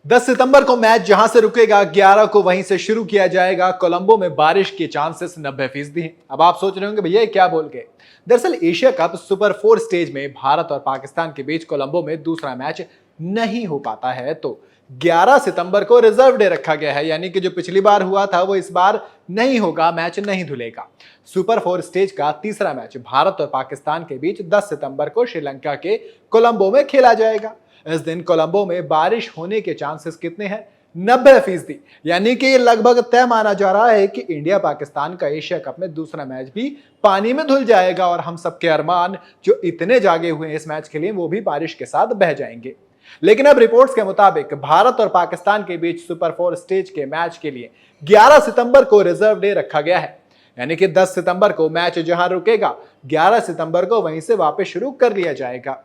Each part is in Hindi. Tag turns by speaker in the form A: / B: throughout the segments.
A: 10 सितंबर को मैच जहां से रुकेगा 11 को वहीं से शुरू किया जाएगा। कोलंबो में बारिश के चांसेस 90% हैं। अब आप सोच रहे होंगे भैया क्या बोल गए। दरअसल एशिया कप सुपर 4 स्टेज में भारत और पाकिस्तान के बीच कोलंबो में दूसरा मैच नहीं हो पाता है, तो 11 सितंबर को रिजर्व डे रखा गया है। यानी कि जो पिछली बार हुआ था वो इस बार नहीं होगा, मैच नहीं धुलेगा। सुपर 4 स्टेज का तीसरा मैच भारत और पाकिस्तान के बीच 10 सितंबर को श्रीलंका के कोलंबो में खेला जाएगा। इस दिन कोलंबो में बारिश होने के चांसेस कितने हैं? 90%। यानी कि ये लगभग तय माना जा रहा है कि इंडिया पाकिस्तान का एशिया कप में दूसरा मैच भी पानी में धुल जाएगा और हम सबके अरमान जो इतने जागे हुए हैं इस मैच के लिए वो भी बारिश के साथ बह जाएंगे। लेकिन अब रिपोर्ट्स के मुताबिक भारत और पाकिस्तान के बीच सुपर 4 स्टेज के मैच के लिए 11 सितंबर को रिजर्व डे रखा गया है। यानी कि 10 सितंबर को मैच जहां रुकेगा 11 सितंबर को वहीं से वापस शुरू कर लिया जाएगा।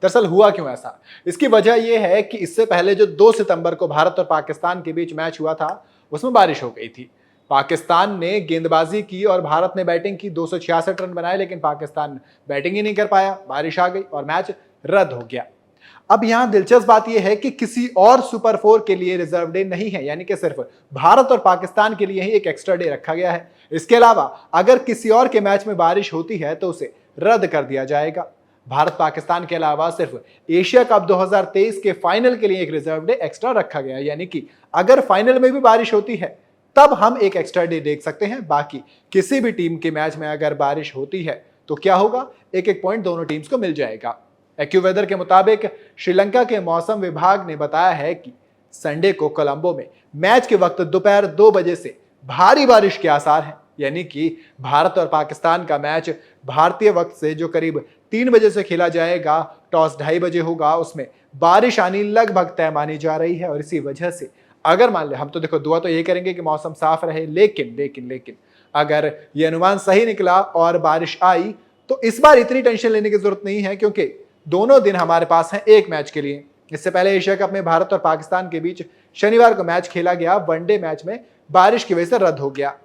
A: दरअसल हुआ क्यों ऐसा? इसकी वजह यह है कि इससे पहले जो 2 सितंबर को भारत और पाकिस्तान के बीच मैच हुआ था, उसमें बारिश हो गई थी। पाकिस्तान ने गेंदबाजी की और भारत ने बैटिंग की, 266 रन बनाए, लेकिन पाकिस्तान बैटिंग ही नहीं कर पाया, बारिश आ गई और मैच रद्द हो गया। अब यहां दिलचस्प बात यह है कि किसी और सुपर 4 के लिए रिजर्व डे नहीं है, यानी कि सिर्फ भारत और पाकिस्तान के लिए ही एक एक्स्ट्रा डे रखा गया है। इसके अलावा अगर किसी और के मैच में बारिश होती है तो उसे रद्द कर दिया जाएगा। भारत पाकिस्तान के अलावा सिर्फ एशिया कप 2023 के फाइनल के लिए एक रिजर्व डे एक्स्ट्रा रखा गया है। यानी कि अगर फाइनल में भी बारिश होती है तब हम एक एक्स्ट्रा डे देख सकते हैं। बाकी किसी भी टीम के मैच में अगर बारिश होती है तो क्या होगा? एक एक पॉइंट दोनों टीम्स को मिल जाएगा। एक्यूवेदर के मुताबिक श्रीलंका के मौसम विभाग ने बताया है कि संडे को कोलंबो में मैच के वक्त दोपहर 2 बजे से भारी बारिश के आसार हैं। यानी कि भारत और पाकिस्तान का मैच भारतीय वक्त से जो करीब 3 बजे से खेला जाएगा, टॉस 2:30 बजे होगा, उसमें बारिश आनी लगभग तय मानी जा रही है। और इसी वजह से अगर मान ले, हम तो देखो दुआ तो यही करेंगे कि मौसम साफ रहे, लेकिन लेकिन लेकिन अगर ये अनुमान सही निकला और बारिश आई तो इस बार इतनी टेंशन लेने की जरूरत नहीं है, क्योंकि दोनों दिन हमारे पास हैं एक मैच के लिए। इससे पहले एशिया कप में भारत और पाकिस्तान के बीच शनिवार को मैच खेला गया, वनडे मैच में बारिश की वजह से रद्द हो गया।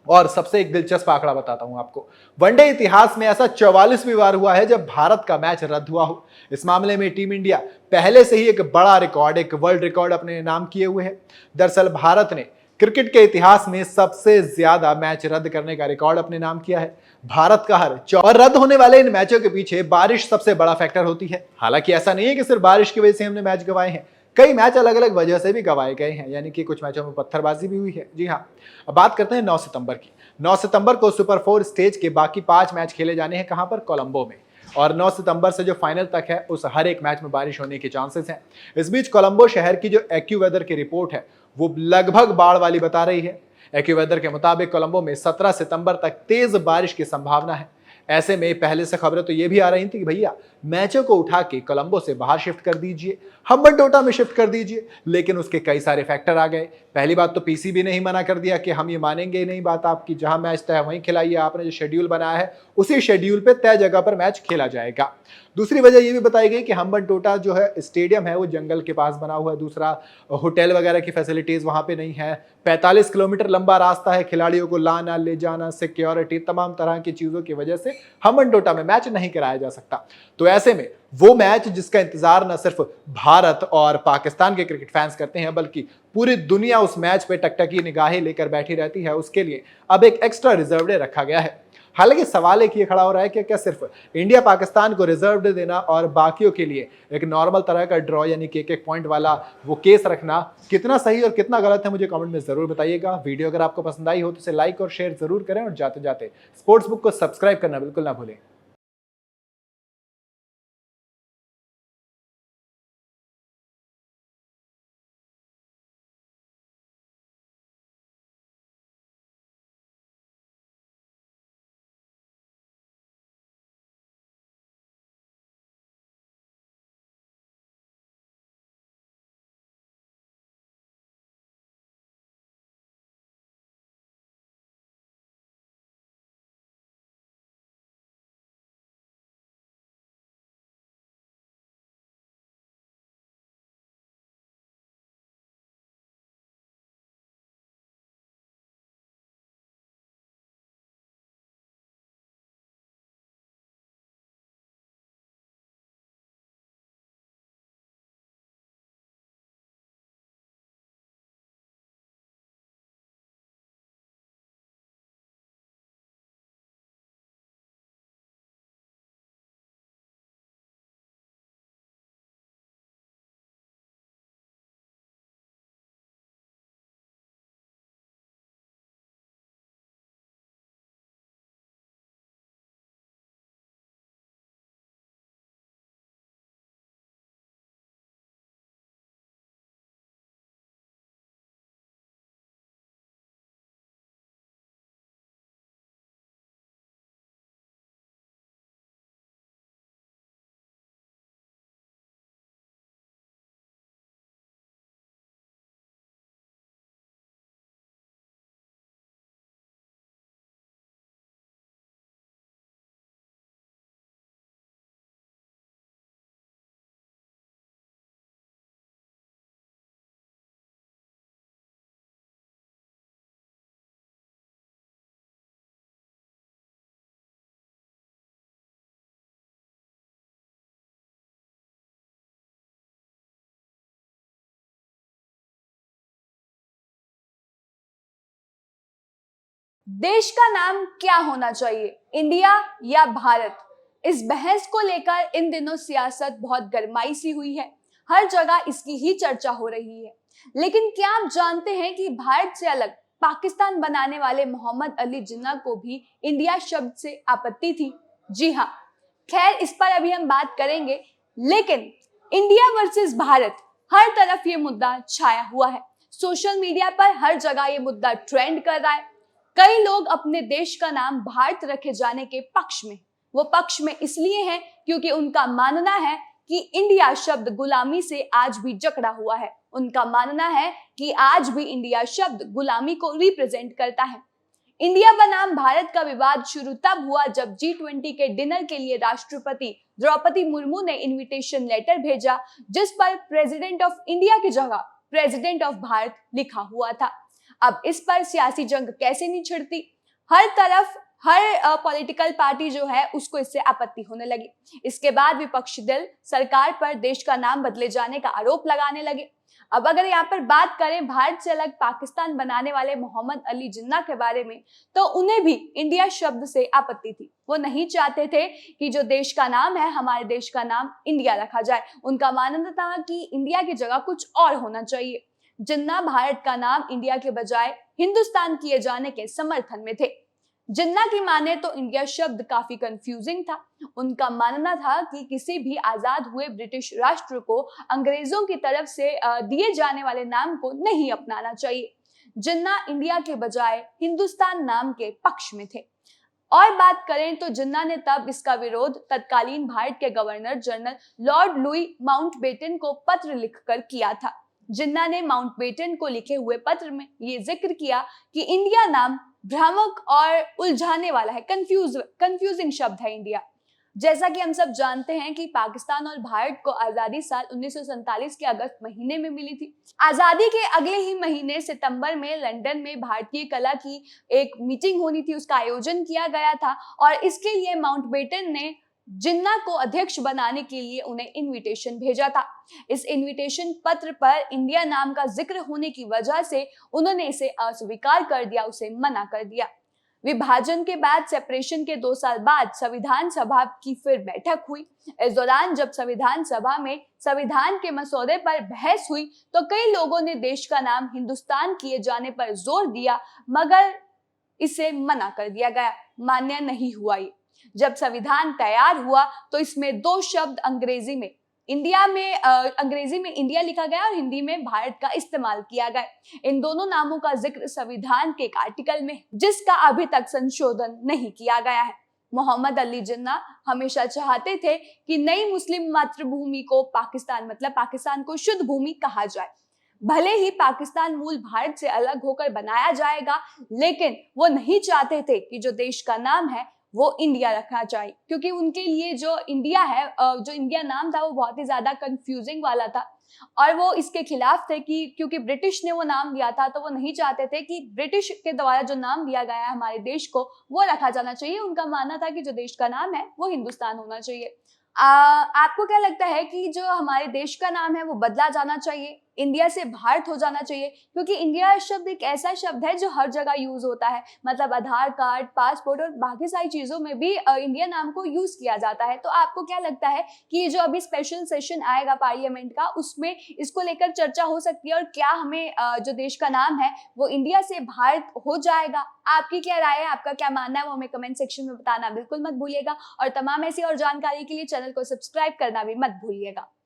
A: और सबसे एक दिलचस्प आंकड़ा बताता हूं आपको, वनडे इतिहास में ऐसा 44वीं बार हुआ है जब भारत का मैच रद्द हुआ हो। इस मामले में टीम इंडिया पहले से ही एक बड़ा रिकॉर्ड, एक वर्ल्ड रिकॉर्ड अपने नाम किए हुए है। दरअसल भारत ने क्रिकेट के इतिहास में सबसे ज्यादा मैच रद्द करने का रिकॉर्ड अपने नाम किया है। भारत का और रद्द होने वाले इन मैचों के पीछे बारिश सबसे बड़ा फैक्टर होती है। हालांकि ऐसा नहीं है कि सिर्फ बारिश की वजह से हमने मैच गंवाए हैं, कई मैच अलग अलग वजह से भी गंवाए गए हैं। यानी कि कुछ मैचों में पत्थरबाजी भी हुई है। जी हाँ, अब बात करते हैं 9 सितंबर की। 9 सितंबर को सुपर 4 स्टेज के बाकी 5 मैच खेले जाने हैं। कहां पर? कोलंबो में। और 9 सितंबर से जो फाइनल तक है उस हर एक मैच में बारिश होने के चांसेस हैं। इस बीच कोलंबो शहर की जो एक्यूवेदर की रिपोर्ट है वो लगभग बाढ़ वाली बता रही है। एक्यूवेदर के मुताबिक कोलंबो में 17 सितंबर तक तेज बारिश की संभावना है। ऐसे में पहले से खबरें तो ये भी आ रही थी कि भैया मैचों को उठा के कोलंबो से बाहर शिफ्ट कर दीजिए, हम्बनटोटा में शिफ्ट कर दीजिए। लेकिन उसके कई सारे फैक्टर आ गए। पहली बात तो पीसीबी ने ही मना कर दिया कि हम ये मानेंगे ही नहीं बात आपकी, जहां मैच तय है वहीं खिलाइए, आपने जो शेड्यूल बनाया है उसी शेड्यूल पे तय जगह पर मैच खेला जाएगा। दूसरी वजह ये भी बताई गई कि हम्बनटोटा जो है स्टेडियम है वो जंगल के पास बना हुआ है। दूसरा, होटल वगैरह की फैसिलिटीज वहां पे नहीं है। 45 किलोमीटर लंबा रास्ता है, खिलाड़ियों को लाना ले जाना, सिक्योरिटी, तमाम तरह की चीजों की वजह से हम्बनटोटा में मैच नहीं कराया जा सकता। तो ऐसे में वो मैच जिसका इंतजार न सिर्फ भारत और पाकिस्तान के क्रिकेट फैंस करते हैं बल्कि पूरी दुनिया उस मैच पे टकटकी निगाहें लेकर बैठी रहती है, उसके लिए अब एक एक्स्ट्रा रिजर्व डे रखा गया है। हालांकि सवाल एक ये खड़ा हो रहा है कि क्या सिर्फ इंडिया पाकिस्तान को रिजर्व डे देना और बाकियों के लिए एक नॉर्मल तरह का ड्रॉ यानी कि एक एक पॉइंट वाला वो केस रखना कितना सही और कितना गलत है, मुझे कमेंट में जरूर बताइएगा। वीडियो अगर आपको पसंद आई हो तो इसे लाइक और शेयर जरूर करें और जाते जाते स्पोर्ट्स बुक को सब्सक्राइब करना बिल्कुल ना भूलें।
B: देश का नाम क्या होना चाहिए, इंडिया या भारत? इस बहस को लेकर इन दिनों सियासत बहुत गरमाई सी हुई है। हर जगह इसकी ही चर्चा हो रही है। लेकिन क्या आप जानते हैं कि भारत से अलग पाकिस्तान बनाने वाले मोहम्मद अली जिन्ना को भी इंडिया शब्द से आपत्ति थी? जी हाँ, खैर इस पर अभी हम बात करेंगे। लेकिन इंडिया वर्सेस भारत, हर तरफ ये मुद्दा छाया हुआ है। सोशल मीडिया पर हर जगह ये मुद्दा ट्रेंड कर रहा है। कई लोग अपने देश का नाम भारत रखे जाने के पक्ष में। वो पक्ष में इसलिए हैं क्योंकि उनका मानना है कि इंडिया शब्द गुलामी से आज भी जकड़ा हुआ है। उनका मानना है कि आज भी इंडिया शब्द गुलामी को रिप्रेजेंट करता है। इंडिया बनाम भारत का विवाद शुरू तब हुआ जब G20 के डिनर के लिए राष्ट्रपति द्रौपदी मुर्मू ने इनविटेशन लेटर भेजा, जिस पर प्रेसिडेंट ऑफ इंडिया की जगह प्रेसिडेंट ऑफ भारत लिखा हुआ था। अब इस पर सियासी जंग कैसे नहीं छिड़ती? हर तरफ हर पॉलिटिकल पार्टी जो है उसको इससे आपत्ति होने लगी। इसके बाद विपक्षी दल सरकार पर देश का नाम बदले जाने का आरोप लगाने लगे। अब अगर यहाँ पर बात करें भारत से अलग पाकिस्तान बनाने वाले मोहम्मद अली जिन्ना के बारे में, तो उन्हें भी इंडिया शब्द से आपत्ति थी। वो नहीं चाहते थे कि जो देश का नाम है, हमारे देश का नाम इंडिया रखा जाए। उनका मानना था कि इंडिया की जगह कुछ और होना चाहिए। जिन्ना भारत का नाम इंडिया के बजाय हिंदुस्तान किए जाने के समर्थन में थे। जिन्ना की माने तो इंडिया शब्द काफी कंफ्यूजिंग था। उनका मानना था कि किसी भी आजाद हुए ब्रिटिश राष्ट्र को अंग्रेजों की तरफ से दिए जाने वाले नाम को नहीं अपनाना चाहिए। जिन्ना इंडिया के बजाय हिंदुस्तान नाम के पक्ष में थे। और बात करें तो जिन्ना ने तब इसका विरोध तत्कालीन भारत के governor general Lord Louis Mountbatten को पत्र लिखकर किया था। जिन्ना ने माउंटबेटन को लिखे हुए पत्र में ये जिक्र किया कि इंडिया नाम भ्रामक और उलझाने वाला है, कंफ्यूजिंग शब्द है इंडिया। जैसा कि हम सब जानते हैं कि पाकिस्तान और भारत को आजादी साल 1947 के अगस्त महीने में मिली थी। आजादी के अगले ही महीने सितंबर में लंदन में भारतीय कला की एक मीटिंग होनी थी, उसका आयोजन किया गया था और इसके लिए माउंटबेटन ने जिन्ना को अध्यक्ष बनाने के लिए उन्हें इनविटेशन भेजा था। इस इनविटेशन पत्र पर इंडिया नाम का जिक्र होने की वजह से उन्होंने इसे अस्वीकार कर दिया, उसे मना कर दिया। विभाजन के बाद, सेपरेशन के 2 साल बाद संविधान सभा की फिर बैठक हुई। इस दौरान जब संविधान सभा में संविधान के मसौदे पर बहस हुई तो कई लोगों ने देश का नाम हिंदुस्तान किए जाने पर जोर दिया, मगर इसे मना कर दिया गया, मान्य नहीं हुआ। ये जब संविधान तैयार हुआ तो इसमें 2 शब्द अंग्रेजी में इंडिया लिखा गया और हिंदी में भारत का इस्तेमाल किया गया। इन दोनों नामों का जिक्र संविधान के एक आर्टिकल में, जिसका अभी तक संशोधन नहीं किया गया है। मोहम्मद अली जिन्ना हमेशा चाहते थे कि नई मुस्लिम मातृभूमि को पाकिस्तान, मतलब पाकिस्तान को शुद्ध भूमि कहा जाए। भले ही पाकिस्तान मूल भारत से अलग होकर बनाया जाएगा, लेकिन वो नहीं चाहते थे कि जो देश का नाम है वो इंडिया रखना चाहिए, क्योंकि उनके लिए जो इंडिया है, जो इंडिया नाम था वो बहुत ही ज्यादा कंफ्यूजिंग वाला था और वो इसके खिलाफ थे कि क्योंकि ब्रिटिश ने वो नाम दिया था तो वो नहीं चाहते थे कि ब्रिटिश के द्वारा जो नाम दिया गया है हमारे देश को वो रखा जाना चाहिए। उनका मानना था कि जो देश का नाम है वो हिंदुस्तान होना चाहिए। आपको क्या लगता है कि जो हमारे देश का नाम है वो बदला जाना चाहिए, इंडिया से भारत हो जाना चाहिए? क्योंकि इंडिया शब्द एक ऐसा शब्द है जो हर जगह यूज होता है, मतलब आधार कार्ड, पासपोर्ट और बाकी सारी चीजों में भी इंडिया नाम को यूज किया जाता है। तो आपको क्या लगता है कि जो अभी स्पेशल सेशन आएगा पार्लियामेंट का, उसमें इसको लेकर चर्चा हो सकती है और क्या हमें जो देश का नाम है वो इंडिया से भारत हो जाएगा? आपकी क्या राय है, आपका क्या मानना है, वो हमें कमेंट सेक्शन में बताना बिल्कुल मत भूलिएगा और तमाम ऐसी और जानकारी के लिए चैनल को सब्सक्राइब करना भी मत भूलिएगा।